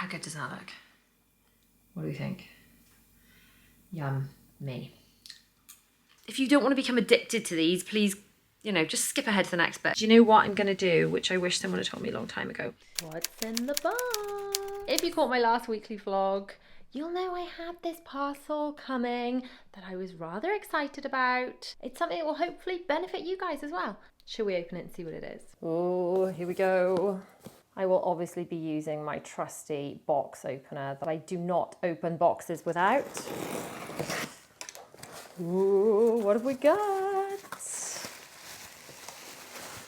How good does that look? What do we think? Yummy. If you don't want to become addicted to these, please, you know, just skip ahead to the next bit. Do you know what I'm going to do, which I wish someone had told me a long time ago? What's in the box? If you caught my last weekly vlog, you'll know I had this parcel coming that I was rather excited about. It's something that will hopefully benefit you guys as well. Shall we open it and see what it is? Oh, here we go. I will obviously be using my trusty box opener that I do not open boxes without. Ooh, what have we got?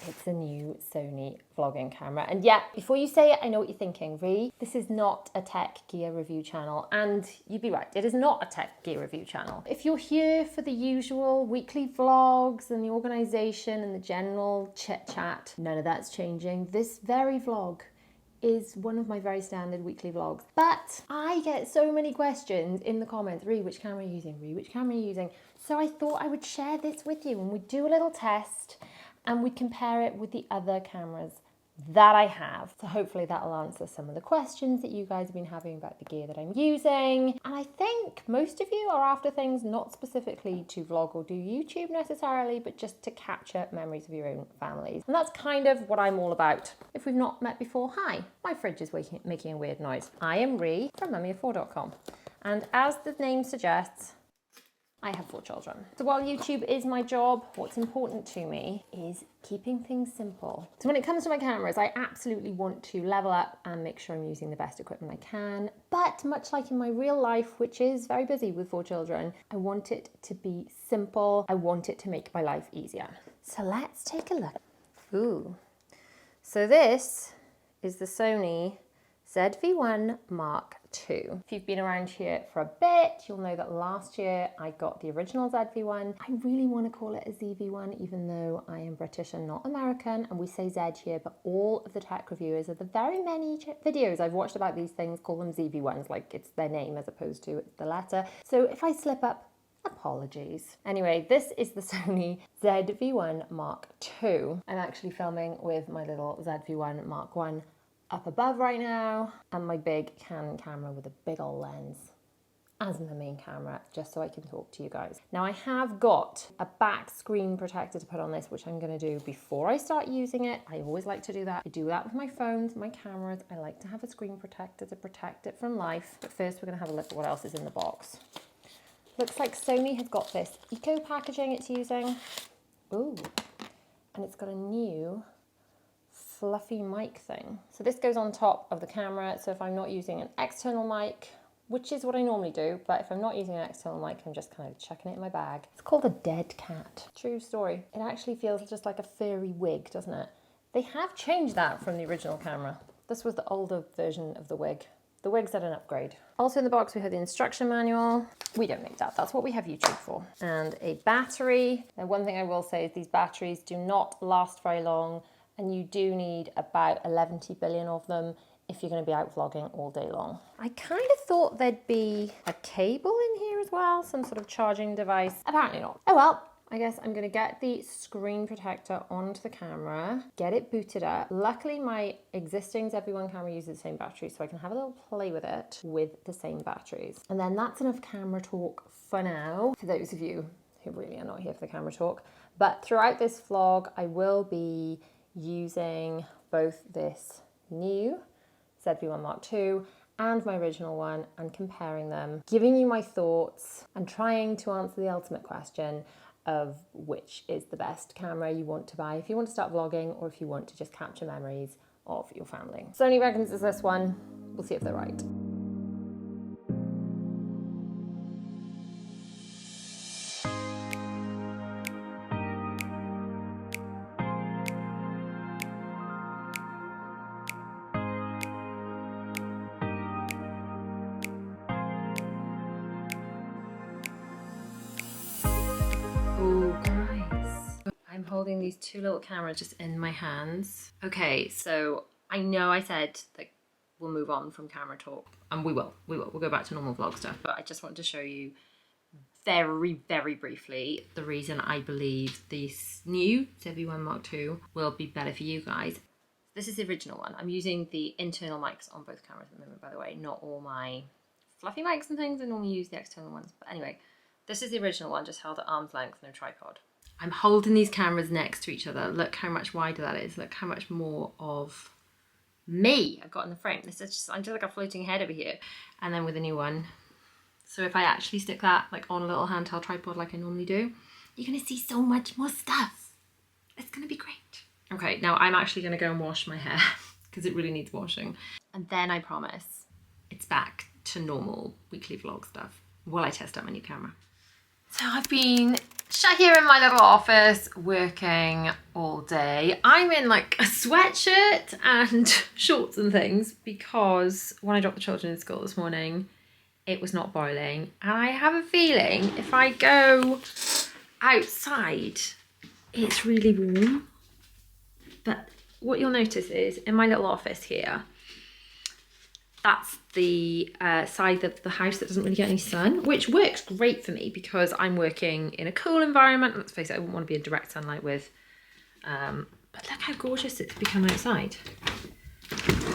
It's a new Sony vlogging camera. And yeah, before you say it, I know what you're thinking, Ree. This is not a tech gear review channel. And you'd be right, it is not a tech gear review channel. If you're here for the usual weekly vlogs and the organization and the general chit chat, none of that's changing. This very vlog is one of my very standard weekly vlogs. But I get so many questions in the comments, Ree, which camera are you using? Ree, which camera are you using? So I thought I would share this with you and we'd do a little test and we compare it with the other cameras that I have. So hopefully that'll answer some of the questions that you guys have been having about the gear that I'm using. And I think most of you are after things not specifically to vlog or do YouTube necessarily, but just to capture memories of your own families. And that's kind of what I'm all about. If we've not met before, hi, my fridge is making a weird noise. I am Ree from mummyof4.com. And as the name suggests, I have 4 children. So while YouTube is my job, what's important to me is keeping things simple. So when it comes to my cameras, I absolutely want to level up and make sure I'm using the best equipment I can. But much like in my real life, which is very busy with 4 children, I want it to be simple. I want it to make my life easier. So let's take a look. Ooh. So this is the Sony ZV1 Mark II. If you've been around here for a bit, you'll know that last year I got the original ZV1. I really want to call it a ZV1, even though I am British and not American, and we say Z here, but all of the tech reviewers of the very many videos I've watched about these things call them ZV1s, like it's their name as opposed to it's the letter. So if I slip up, apologies. Anyway, this is the Sony ZV1 Mark II. I'm actually filming with my little ZV1 Mark I up above right now, and my big Canon camera with a big old lens as my main camera, just so I can talk to you guys. Now I have got a back screen protector to put on this, which I'm gonna do before I start using it. I always like to do that. I do that with my phones, my cameras. I like to have a screen protector to protect it from life. But first we're gonna have a look at what else is in the box. Looks like Sony has got this eco packaging it's using. Ooh, and it's got a new fluffy mic thing. So this goes on top of the camera. So if I'm not using an external mic, which is what I normally do, but if I'm not using an external mic, I'm just kind of chucking it in my bag. It's called a dead cat. True story. It actually feels just like a furry wig, doesn't it? They have changed that from the original camera. This was the older version of the wig. The wig's had an upgrade. Also in the box we have the instruction manual. We don't need that, that's what we have YouTube for. And a battery. Now one thing I will say is these batteries do not last very long, and you do need about 11 billion of them if you're going to be out vlogging all day long. I kind of thought there'd be a cable in here as well, some sort of charging device. Apparently not. Oh well, I guess I'm going to get the screen protector onto the camera, get it booted up. Luckily my existing ZV1 camera uses the same battery, so I can have a little play with it with the same batteries. And then that's enough camera talk for now, for those of you who really are not here for the camera talk. But throughout this vlog, I will be using both this new ZV1 Mark II and my original one and comparing them, giving you my thoughts and trying to answer the ultimate question of which is the best camera you want to buy if you want to start vlogging or if you want to just capture memories of your family. Sony reckons it's this one. We'll see if they're right. I'm holding these 2 little cameras just in my hands. Okay, so I know I said that we'll move on from camera talk, and we will. We'll go back to normal vlog stuff, but I just wanted to show you very, very briefly the reason I believe this new ZV1 Mark II will be better for you guys. This is the original one. I'm using the internal mics on both cameras at the moment, by the way, not all my fluffy mics and things. I normally use the external ones. But anyway, this is the original one, just held at arm's length, no tripod. I'm holding these cameras next to each other. Look how much wider that is. Look how much more of me I've got in the frame. This is just, I'm just like a floating head over here. And then with a new one. So if I actually stick that like on a little handheld tripod like I normally do, you're gonna see so much more stuff. It's gonna be great. Okay, now I'm actually gonna go and wash my hair because it really needs washing. And then I promise it's back to normal weekly vlog stuff while I test out my new camera. So I've been shut here in my little office working all day. I'm in like a sweatshirt and shorts and things because when I dropped the children in school this morning, it was not boiling. And I have a feeling if I go outside, it's really warm. But what you'll notice is in my little office here, that's the side of the house that doesn't really get any sun, which works great for me because I'm working in a cool environment. Let's face it, I wouldn't want to be in direct sunlight with. But look how gorgeous it's become outside.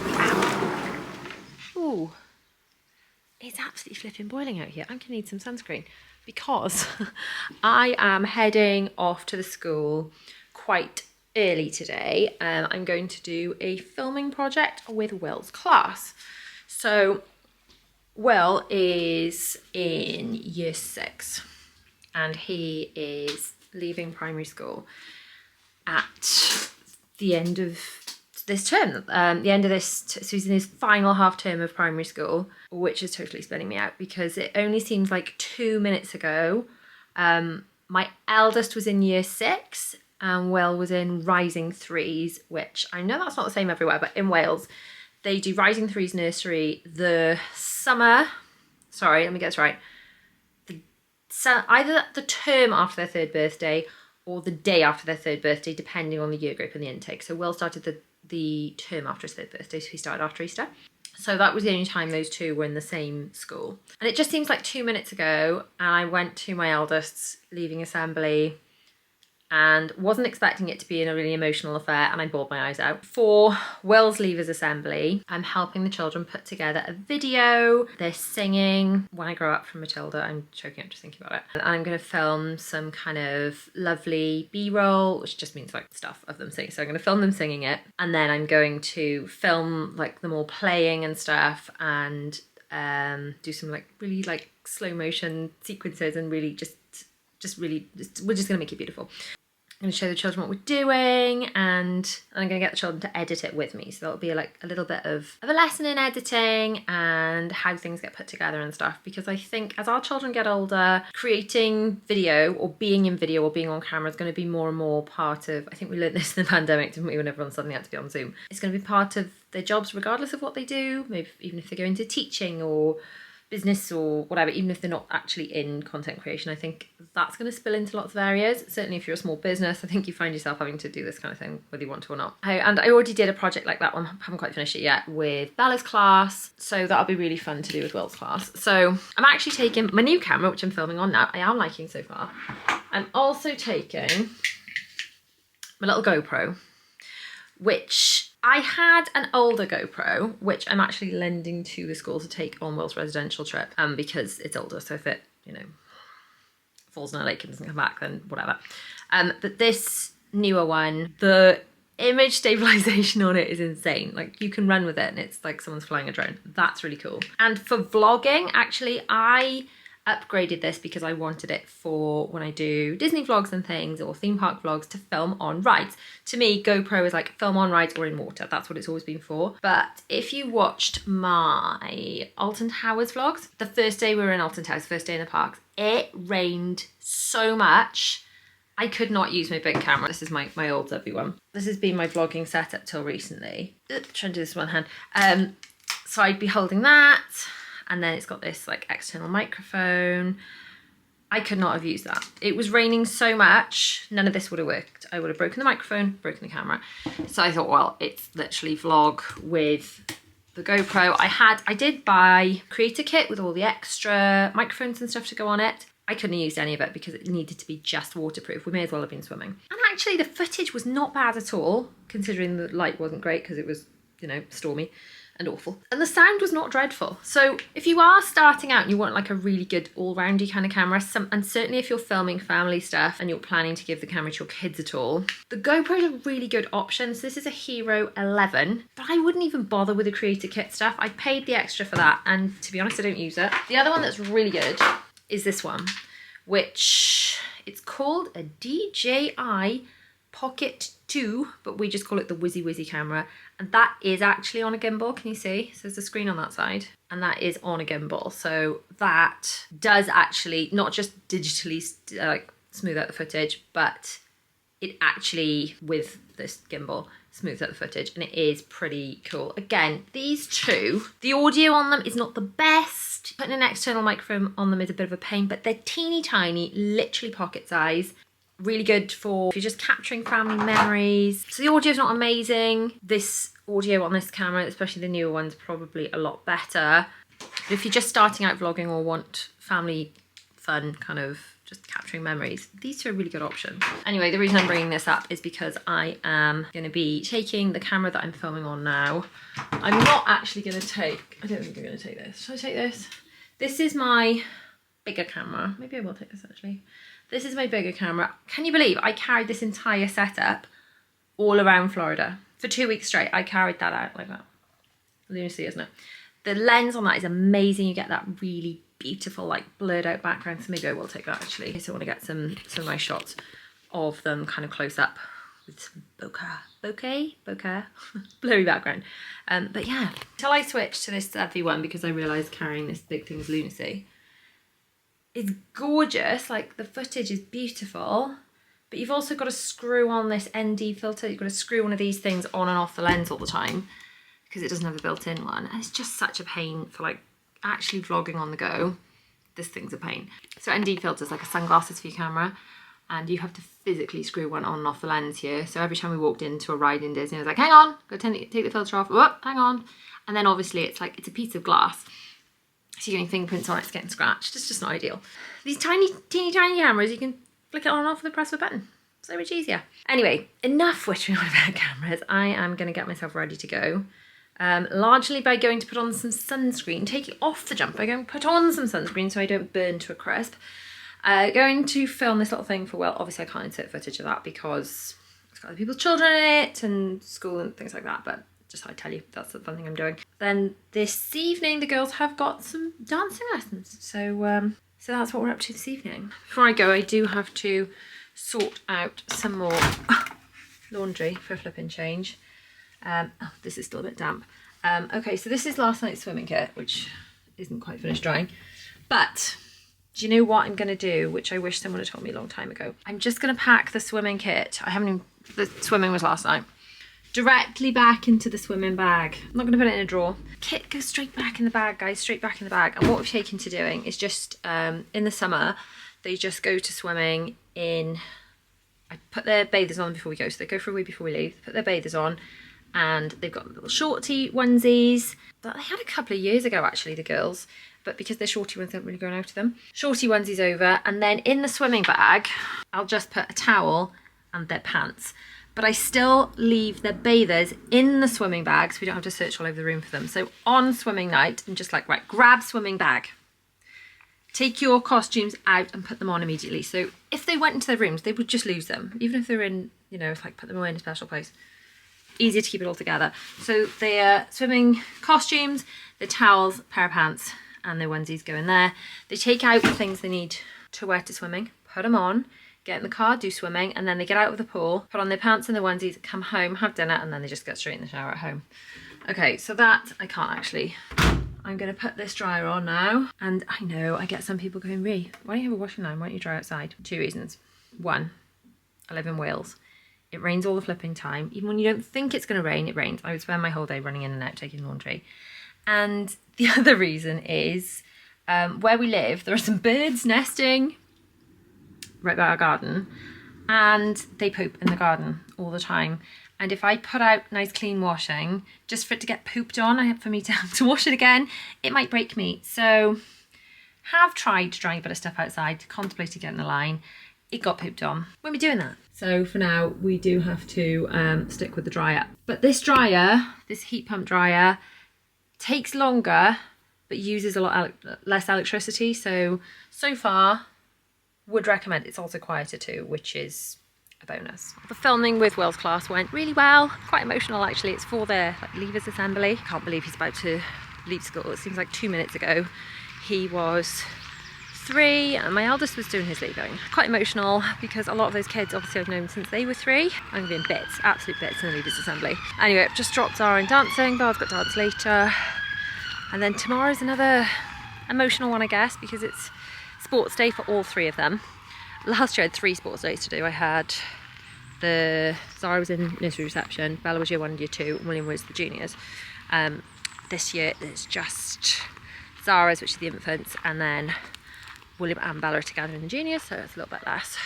Wow. Ooh, it's absolutely flipping boiling out here. I'm gonna need some sunscreen because I am heading off to the school quite early today. I'm going to do a filming project with Will's class. So Will is in year 6 and he is leaving primary school at the end of this term, the end of this, so he's in his final half term of primary school, which is totally spinning me out because it only seems like 2 minutes ago, my eldest was in year 6 and Will was in rising 3s, which I know that's not the same everywhere, but in Wales, they do rising 3s nursery the summer, sorry, let me get this right, either the term after their 3rd birthday or the day after their 3rd birthday, depending on the year group and the intake. So Will started the term after his 3rd birthday, so he started after Easter. So that was the only time those two were in the same school. And it just seems like 2 minutes ago, and I went to my eldest's leaving assembly and wasn't expecting it to be a really emotional affair, and I bawled my eyes out. For Will's Leavers Assembly, I'm helping the children put together a video. They're singing When I Grow Up from Matilda. I'm choking up just thinking about it. And I'm gonna film some kind of lovely B-roll, which just means like stuff of them singing. So I'm gonna film them singing it, and then I'm going to film like them all playing and stuff, and do some like really like slow motion sequences, and really we're just gonna make it beautiful. I'm going to show the children what we're doing, and I'm going to get the children to edit it with me. So that'll be like a little bit of a lesson in editing and how things get put together and stuff. Because I think as our children get older, creating video or being in video or being on camera is going to be more and more part of, I think we learned this in the pandemic, didn't we, when everyone suddenly had to be on Zoom. It's going to be part of their jobs regardless of what they do, maybe even if they go into teaching or business or whatever, even if they're not actually in content creation. I think that's going to spill into lots of areas. Certainly if you're a small business, I think you find yourself having to do this kind of thing whether you want to or not. And I already did a project like that one, haven't quite finished it yet, with Bella's class, so that'll be really fun to do with Will's class. So I'm actually taking my new camera, which I'm filming on now, I am liking so far. I'm also taking my little GoPro, which I had an older GoPro, which I'm actually lending to the school to take on Will's residential trip, because it's older, so if it, you know, falls in a lake and doesn't come back, then whatever. But this newer one, the image stabilization on it is insane. Like, you can run with it and it's like someone's flying a drone. That's really cool. And for vlogging, actually, I upgraded this because I wanted it for when I do Disney vlogs and things, or theme park vlogs, to film on rides. To me, GoPro is like film on rides or in water. That's what it's always been for. But if you watched my Alton Towers vlogs, the first day we were in Alton Towers, first day in the parks, it rained so much I could not use my big camera. This is my old ZV1. This has been my vlogging setup till recently. Trying to do this with one hand. So I'd be holding that, and then it's got this like external microphone. I could not have used that. It was raining so much, none of this would have worked. I would have broken the microphone, broken the camera. So I thought, well, it's literally vlog with the GoPro. I did buy a creator kit with all the extra microphones and stuff to go on it. I couldn't have used any of it because it needed to be just waterproof. We may as well have been swimming. And actually the footage was not bad at all, considering the light wasn't great because it was, you know, stormy and awful. And the sound was not dreadful. So if you are starting out and you want like a really good all-roundy kind of camera, and certainly if you're filming family stuff and you're planning to give the camera to your kids at all, the GoPro is a really good option. So this is a Hero 11, but I wouldn't even bother with the Creator Kit stuff. I paid the extra for that, and to be honest, I don't use it. The other one that's really good is this one, which it's called a DJI Pocket 2, but we just call it the Whizzy Whizzy camera. And that is actually on a gimbal, can you see? So there's a screen on that side, and that is on a gimbal. So that does actually not just digitally like smooth out the footage, but it actually, with this gimbal, smooths out the footage, and it is pretty cool. Again, these two, the audio on them is not the best. Putting an external microphone on them is a bit of a pain, but they're teeny tiny, literally pocket size. Really good for if you're just capturing family memories. So the audio's not amazing. This audio on this camera, especially the newer one's probably a lot better. But if you're just starting out vlogging or want family fun, kind of just capturing memories, these are a really good option. Anyway, the reason I'm bringing this up is because I am going to be taking the camera that I'm filming on now. I'm not actually going to take, I don't think I'm going to take this. Should I take this? This is my bigger camera. Maybe I will take this actually. This is my bigger camera. Can you believe I carried this entire setup all around Florida for 2 weeks straight? I carried that out like that. Lunacy, isn't it? The lens on that is amazing. You get that really beautiful, like blurred out background. So maybe I will take that actually. So I want to get some nice shots of them kind of close up with some bokeh, blurry background. But yeah, till I switch to this ZV1 because I realised carrying this big thing is lunacy. It's gorgeous, like the footage is beautiful, but you've also got to screw on this ND filter. You've got to screw one of these things on and off the lens all the time because it doesn't have a built-in one. And it's just such a pain for like actually vlogging on the go. This thing's a pain. So ND filter is like a sunglasses for your camera, and you have to physically screw one on and off the lens here. So every time we walked into a ride in Disney, I was like, hang on, go take the filter off. Whoop, hang on. And then obviously it's like, it's a piece of glass. So you're getting fingerprints on it, it's getting scratched. It's just not ideal. These teeny tiny cameras, you can flick it on and off with the press of a button. So much easier. Anyway, enough whittering on about cameras. I am going to get myself ready to go. Largely by going to put on some sunscreen, taking off the jumper, going to put on some sunscreen so I don't burn to a crisp. Going to film this little thing for, well, obviously I can't insert footage of that because it's got other people's children in it and school and things like that, but just thought I'd tell you that's the fun thing I'm doing. Then this evening the girls have got some dancing lessons, so so that's what we're up to this evening. Before I go, I do have to sort out some more laundry for a flipping change. Oh, this is still a bit damp. Okay, so this is last night's swimming kit, which isn't quite finished drying, but do you know what I'm going to do, which I wish someone had told me a long time ago? I'm just going to pack the swimming kit. I haven't even, the swimming was last night, directly back into the swimming bag. I'm not going to put it in a drawer. Kit goes straight back in the bag, guys, straight back in the bag. And what we've taken to doing is just, in the summer, they just go to swimming in, I put their bathers on before we go, so they go for a wee before we leave, put their bathers on, and they've got little shorty onesies that they had a couple of years ago, actually, the girls, but because they're shorty ones, they're not really going out of them. Shorty onesies over, and then in the swimming bag, I'll just put a towel and their pants. But I still leave their bathers in the swimming bag so we don't have to search all over the room for them. So on swimming night, I'm just like, right, grab swimming bag. Take your costumes out and put them on immediately. So if they went into their rooms, they would just lose them. Even if they're in, you know, like put them away in a special place. Easier to keep it all together. So their swimming costumes, their towels, pair of pants, and their onesies go in there. They take out the things they need to wear to swimming, put them on, get in the car, do swimming, and then they get out of the pool, put on their pants and their onesies, come home, have dinner, and then they just get straight in the shower at home. Okay, so that I can't actually. I'm going to put this dryer on now, and I know I get some people going, Ree, why don't you have a washing line? Why don't you dry outside? 2 reasons. One, I live in Wales. It rains all the flipping time. Even when you don't think it's going to rain, it rains. I would spend my whole day running in and out taking laundry. And the other reason is where we live, there are some birds nesting right by our garden, and they poop in the garden all the time. And if I put out nice clean washing, just for it to get pooped on, for me to have to wash it again, it might break me. So Have tried drying a bit of stuff outside, contemplated getting a line. It got pooped on. When we're doing that. So for now, we do have to stick with the dryer. But this dryer, this heat pump dryer, takes longer, but uses a lot less electricity. So far, would recommend. It's also quieter too, which is a bonus. The filming with Will's class went really well. Quite emotional actually. It's for their leavers assembly. Can't believe he's about to leave school. It seems like 2 minutes ago. He was 3 and my eldest was doing his leaving. Quite emotional because a lot of those kids obviously I've known since they were 3. I'm gonna be in bits, absolute bits in the leavers assembly. Anyway, just dropped Zara in dancing. Belle's got dance later. And then tomorrow's another emotional one, I guess, because it's sports day for all 3 of them. Last year I had 3 sports days to do. I had Zara was in nursery reception, Bella was year 1 and year 2, and William was the juniors. This year it's just Zara's, which is the infants, and then William and Bella are together in the juniors, so it's a little bit less.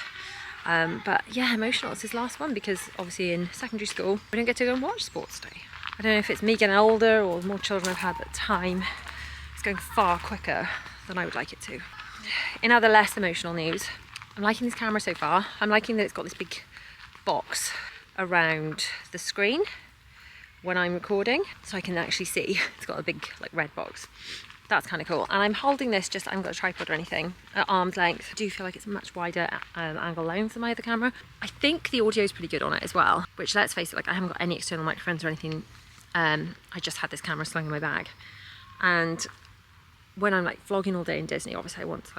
But yeah, emotional. It's his last one because obviously in secondary school we don't get to go and watch sports day. I don't know if it's me getting older or the more children I've had at the time. It's going far quicker than I would like it to. In other less emotional news, I'm liking this camera so far. I'm liking that it's got this big box around the screen when I'm recording, so I can actually see. It's got a big red box. That's kind of cool. And I'm holding this, I haven't got a tripod or anything, at arm's length. I do feel like it's a much wider angle length than my other camera. I think the audio is pretty good on it as well, which, let's face it, I haven't got any external microphones or anything. I just had this camera slung in my bag. And when I'm vlogging all day in Disney, obviously I want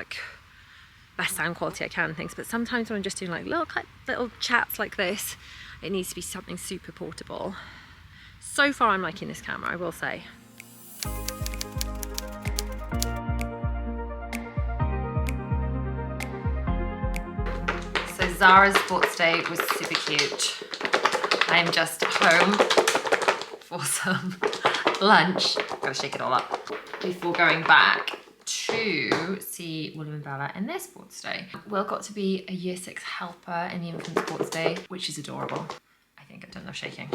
best sound quality I can and things, but sometimes when I'm just doing little chats like this, it needs to be something super portable. So far I'm liking this camera, I will say. So Zara's sports day was super cute. I am just home for some lunch. Gotta shake it all up before going back to see William and Bella in their sports day. Will got to be a year 6 helper in the infant sports day, which is adorable. I think I've done enough shaking.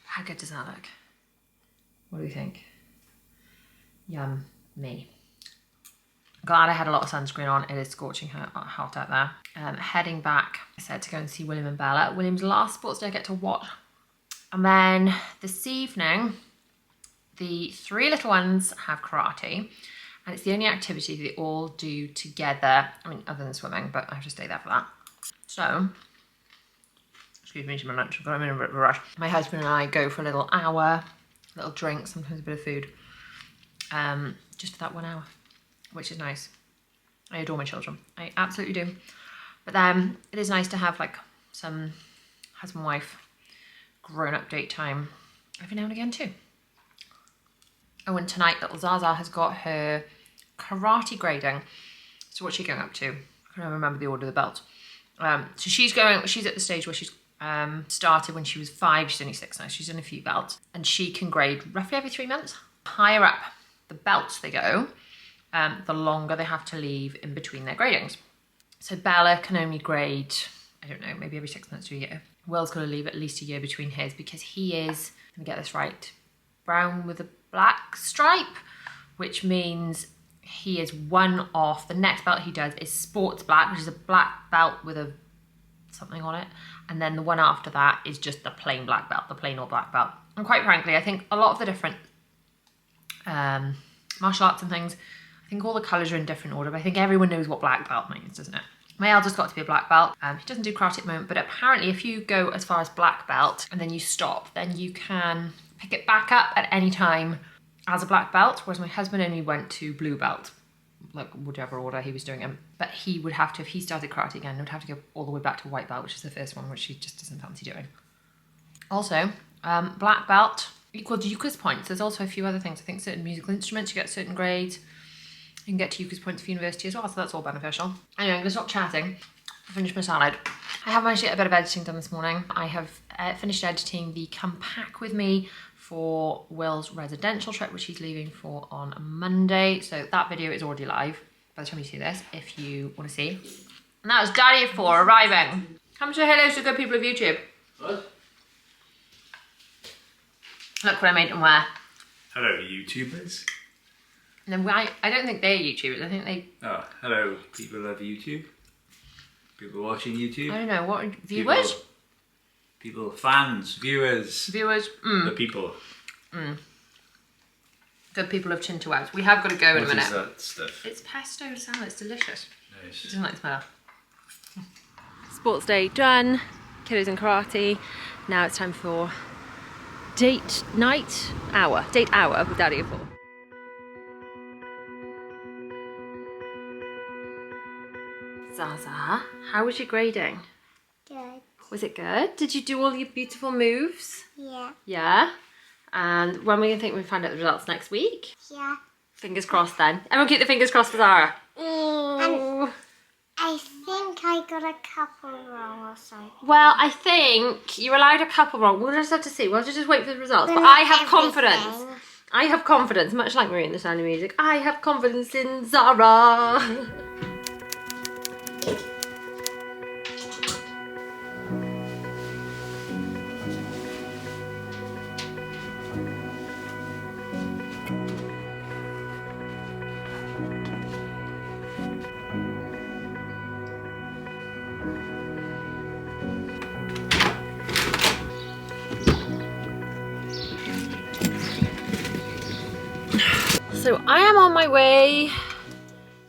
How good does that look? What do you think? Yum, me. Glad I had a lot of sunscreen on. It is scorching hot out there. Heading back, I said to go and see William and Bella. William's last sports day I get to watch. And then this evening, the 3 little ones have karate. And it's the only activity they all do together. I mean, other than swimming, but I have to stay there for that. So, excuse me, to my lunch. I'm in a bit of a rush. My husband and I go for a little hour, a little drink, sometimes a bit of food. Just for that 1 hour, which is nice. I adore my children. I absolutely do. But then it is nice to have some husband-wife grown-up date time every now and again too. Oh, and tonight little Zaza has got her karate grading. So what's she going up to? I can't remember the order of the belt. So she's at the stage where she's started when she was 5. She's only 6 now. She's in a few belts. And she can grade roughly every 3 months. Higher up the belts they go, the longer they have to leave in between their gradings. So Bella can only grade, I don't know, maybe every 6 months to a year. Will's got to leave at least a year between his because he is, let me get this right, brown with a black stripe, which means he is one off. The next belt he does is sports black, which is a black belt with a something on it. And then the one after that is just the plain black belt, the plain or black belt. And quite frankly, I think a lot of the different martial arts and things, I think all the colours are in different order, but I think everyone knows what black belt means, doesn't it? My eldest got to be a black belt. He doesn't do karate at the moment, but apparently if you go as far as black belt and then you stop, then you can pick it back up at any time as a black belt, whereas my husband only went to blue belt, whatever order he was doing it. But he would have to, if he started karate again, he would have to go all the way back to white belt, which is the first one, which he just doesn't fancy doing. Also, black belt equals Yuka's points. There's also a few other things. I think certain musical instruments, you get certain grades. You can get to Yuka's points for university as well, so that's all beneficial. Anyway, I'm going to stop chatting. Finish my salad. I have managed to get a bit of editing done this morning. I have finished editing the come pack with me for Will's residential trip, which he's leaving for on Monday. So that video is already live by the time you see this, if you want to see. And that was Daddy for arriving. Come say hello to the good people of YouTube. What? Look what I made them wear. Hello, YouTubers. And then I don't think they're YouTubers. I think they... Oh, hello, people of YouTube. People watching YouTube. I don't know, what... Viewers? People, fans, viewers. Viewers. The people. Good people of Chintuaz. We have got to go in a minute. What is that stuff? It's pesto salad. It's delicious. Nice. It doesn't like the smell. Sports day done. Kiddos in karate. Now it's time for date hour with Daddy and Paul. Zaza, how was your grading? Good. Was it good? Did you do all your beautiful moves? Yeah. Yeah? And when we think we find out the results next week? Yeah. Fingers crossed then. Everyone keep the fingers crossed for Zara. Oh. I think I got a couple wrong or something. Well, I think you're allowed a couple wrong. We'll just have to see. We'll have to just wait for the results. But I have confidence. I have confidence, much like Marie in The Sound of Music. I have confidence in Zara. So I am on my way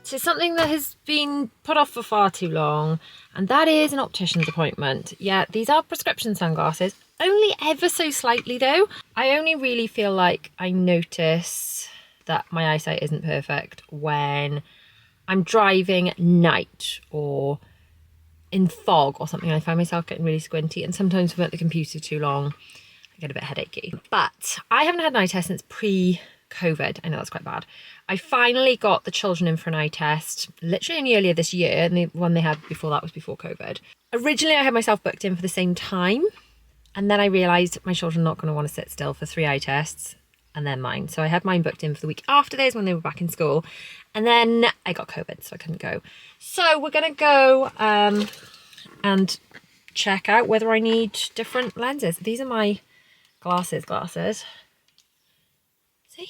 to something that has been put off for far too long, and that is an optician's appointment. Yeah, these are prescription sunglasses, only ever so slightly though. I only really feel like I notice that my eyesight isn't perfect when I'm driving at night or in fog or something. I find myself getting really squinty, and sometimes if I'm at the computer too long, I get a bit headachy. But I haven't had an eye test since pre-COVID. I know that's quite bad. I finally got the children in for an eye test literally only earlier this year, and the one they had before that was before COVID. Originally I had myself booked in for the same time, and then I realised my children are not going to want to sit still for 3 eye tests and then mine. So I had mine booked in for the week after theirs when they were back in school, and then I got COVID, so I couldn't go. So we're going to go and check out whether I need different lenses. These are my glasses. See?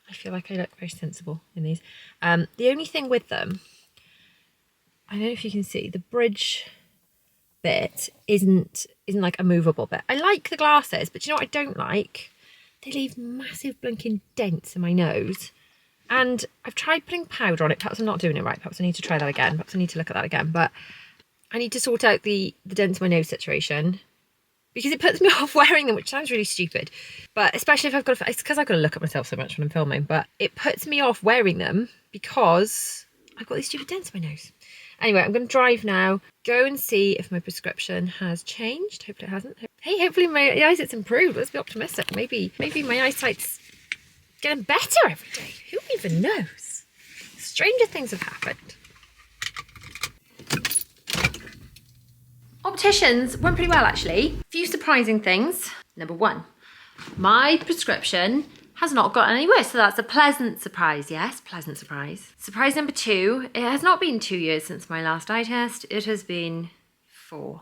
I feel like I look very sensible in these. The only thing with them, I don't know if you can see, the bridge bit isn't like a movable bit. I like the glasses, but you know what I don't like? They leave massive blinking dents in my nose. And I've tried putting powder on it. Perhaps I'm not doing it right. Perhaps I need to try that again. Perhaps I need to look at that again. But I need to sort out the dents in my nose situation, because it puts me off wearing them, which sounds really stupid. But especially if I've got to, it's because I've got to look at myself so much when I'm filming, but it puts me off wearing them because I've got these stupid dents in my nose. Anyway, I'm going to drive now, go and see if my prescription has changed. Hopefully it hasn't. Hey, hopefully my eyesight's improved. Let's be optimistic. Maybe my eyesight's getting better every day. Who even knows? Stranger things have happened. Opticians went pretty well actually. Few surprising things. Number 1, my prescription has not gotten any worse, so that's a pleasant surprise. Yes, pleasant surprise. Surprise number 2, it has not been 2 years since my last eye test. It has been 4.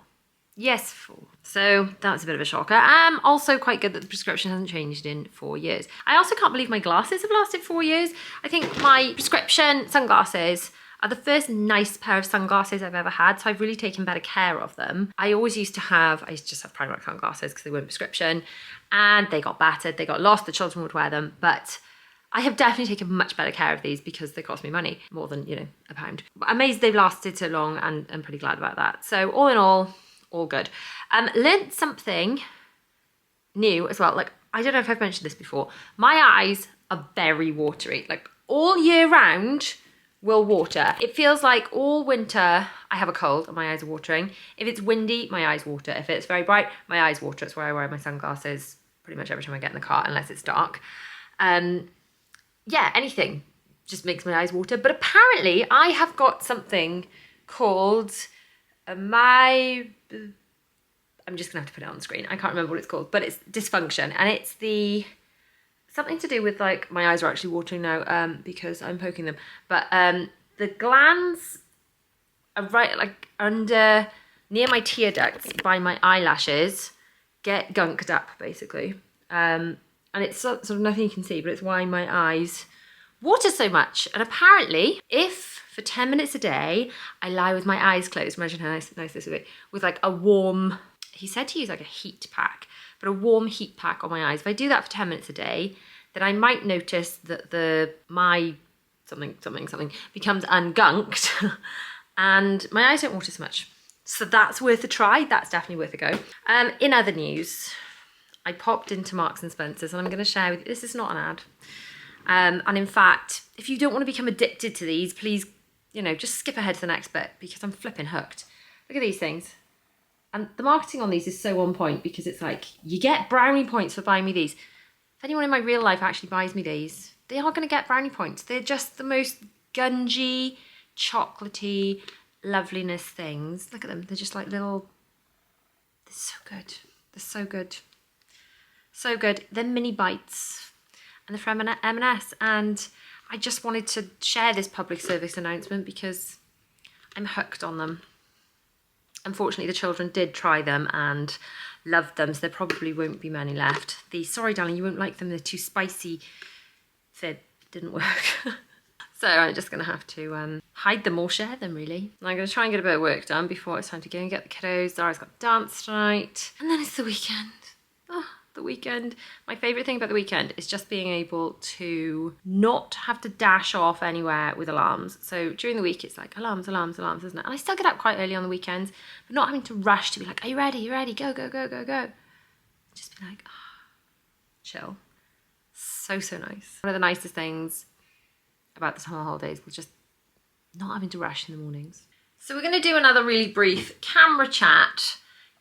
Yes, 4. So that's a bit of a shocker. I'm also quite good that the prescription hasn't changed in 4 years. I also can't believe my glasses have lasted 4 years. I think my prescription sunglasses are the first nice pair of sunglasses I've ever had, so I've really taken better care of them. I used to have Primark sunglasses because they weren't prescription, and they got battered, they got lost, the children would wear them, but I have definitely taken much better care of these because they cost me money, more than, £1. But I'm amazed they've lasted so long, and I'm pretty glad about that. So all in all good. Learned something new as well. Like, I don't know if I've mentioned this before, my eyes are very watery, like all year round will water. It feels like all winter I have a cold and my eyes are watering. If it's windy, my eyes water. If it's very bright, my eyes water. It's why I wear my sunglasses pretty much every time I get in the car, unless it's dark. Yeah, anything just makes my eyes water. But apparently I have got something called I'm just gonna have to put it on the screen. I can't remember what it's called, but it's dysfunction, and it's something to do with, like, my eyes are actually watering now because I'm poking them. But the glands are right, like, under, near my tear ducts by my eyelashes, get gunked up, basically. And it's sort of nothing you can see, but it's why my eyes water so much. And apparently, if for 10 minutes a day, I lie with my eyes closed, imagine how nice this would be, with like a warm, he said to use like a heat pack, but a warm heat pack on my eyes. If I do that for 10 minutes a day, then I might notice that my something becomes ungunked and my eyes don't water so much. So that's worth a try. That's definitely worth a go. In other news, I popped into Marks and Spencer's and I'm going to share with you, this is not an ad. And in fact, if you don't want to become addicted to these, please, you know, just skip ahead to the next bit because I'm flipping hooked. Look at these things. And the marketing on these is so on point because it's like, you get brownie points for buying me these. If anyone in my real life actually buys me these, they are going to get brownie points. They're just the most gungy, chocolatey loveliness things. Look at them. They're just like little, they're so good. They're so good. So good. They're mini bites and they're from M&S. And I just wanted to share this public service announcement because I'm hooked on them. Unfortunately, the children did try them and loved them, so there probably won't be many left. These, sorry darling, you won't like them, they're too spicy. So it didn't work. So I'm just going to have to hide them or share them, really. And I'm going to try and get a bit of work done before it's time to go and get the kiddos. Zara's got dance tonight. And then it's the weekend. Oh, the weekend. My favourite thing about the weekend is just being able to not have to dash off anywhere with alarms. So during the week, it's like alarms, isn't it? And I still get up quite early on the weekends, but not having to rush to be like, are you ready? You ready? Go, go, go, go, go. Just be like, oh, chill. So, so nice. One of the nicest things about the summer holidays was just not having to rush in the mornings. So we're going to do another really brief camera chat.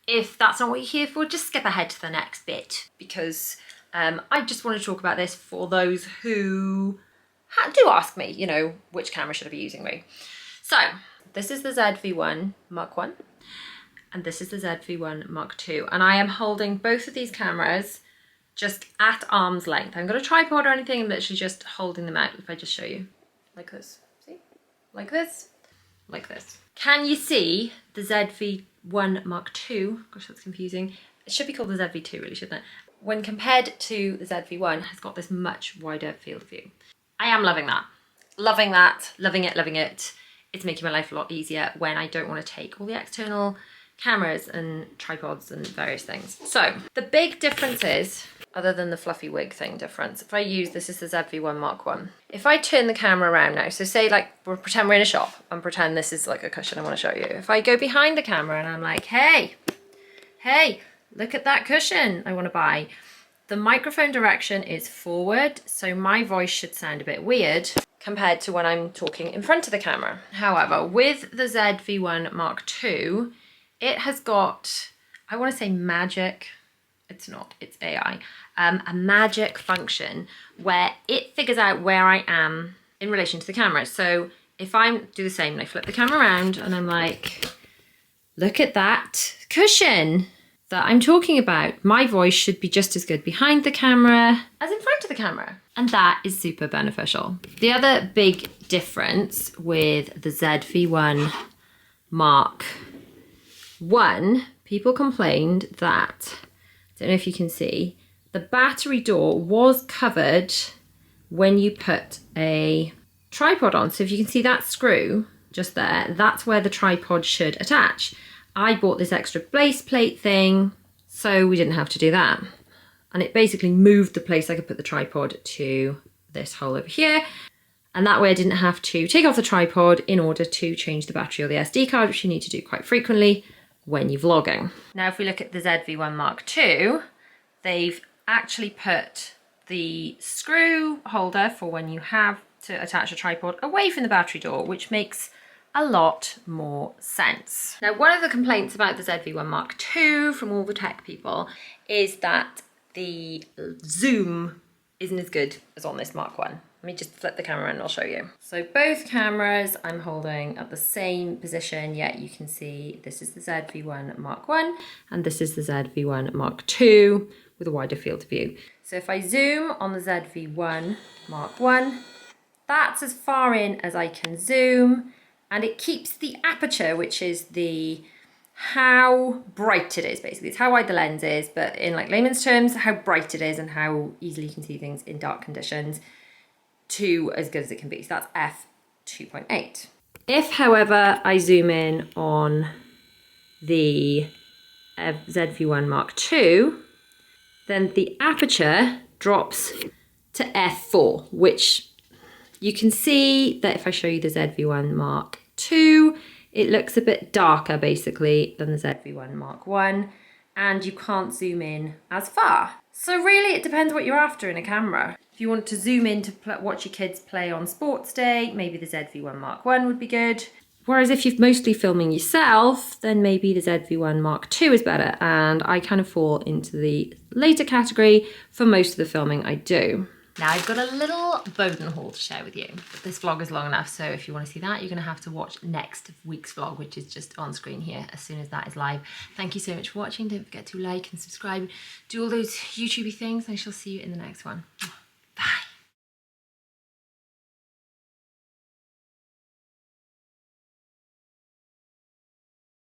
If that's not what you're here for, just skip ahead to the next bit because I just want to talk about this for those who do ask me, you know, which camera should I be using really. So this is the ZV1 Mark 1 and this is the ZV1 Mark 2 and I am holding both of these cameras just at arm's length. I haven't got a tripod or anything, I'm literally just holding them out. If I just show you, like this, see? Like this, like this. Can you see the ZV1 Mark 2? Gosh, that's confusing. It should be called the ZV2 really, shouldn't it? When compared to the ZV1, has got this much wider field of view. I am loving that. Loving that, loving it. It's making my life a lot easier when I don't want to take all the external cameras and tripods and various things. So the big difference is, other than the fluffy wig thing difference, if I use, this is the ZV1 Mark 1. If I turn the camera around now, so say like, we'll pretend we're in a shop and pretend this is like a cushion I want to show you. If I go behind the camera and I'm like, hey, look at that cushion I want to buy. The microphone direction is forward, so my voice should sound a bit weird compared to when I'm talking in front of the camera. However, with the ZV1 Mark 2, it has got, I want to say magic, it's not, it's AI, a magic function where it figures out where I am in relation to the camera. So if I do the same and I flip the camera around and I'm like, look at that cushion that I'm talking about, my voice should be just as good behind the camera as in front of the camera. And that is super beneficial. The other big difference with the ZV1 Mark 1, people complained that, I don't know if you can see, the battery door was covered when you put a tripod on. So if you can see that screw just there, that's where the tripod should attach. I bought this extra base plate thing, so we didn't have to do that. And it basically moved the place I could put the tripod to this hole over here. And that way I didn't have to take off the tripod in order to change the battery or the SD card, which you need to do quite frequently when you're vlogging. Now, if we look at the ZV1 Mark 2, they've actually put the screw holder for when you have to attach a tripod away from the battery door, which makes a lot more sense. Now, one of the complaints about the ZV1 Mark 2 from all the tech people is that the zoom isn't as good as on this Mark 1. Let me just flip the camera and I'll show you. So both cameras I'm holding at the same position, yet you can see this is the ZV1 Mark 1 and this is the ZV1 Mark 2 with a wider field of view. So if I zoom on the ZV1 Mark 1, that's as far in as I can zoom, and it keeps the aperture, which is the how bright it is, basically. It's how wide the lens is, but in like layman's terms, how bright it is and how easily you can see things in dark conditions, to as good as it can be. So that's f2.8. If, however, I zoom in on the ZV1 Mark II, then the aperture drops to f4, which you can see that if I show you the ZV1 Mark II, it looks a bit darker basically than the ZV1 Mark I, and you can't zoom in as far. So really it depends what you're after in a camera. If you want to zoom in to watch your kids play on sports day, maybe the ZV1 Mark I would be good. Whereas if you're mostly filming yourself, then maybe the ZV1 Mark II is better. And I kind of fall into the later category for most of the filming I do. Now I've got a little Bowden haul to share with you. But this vlog is long enough, so if you want to see that, you're going to have to watch next week's vlog, which is just on screen here as soon as that is live. Thank you so much for watching. Don't forget to like and subscribe, do all those YouTubey things. I shall see you in the next one.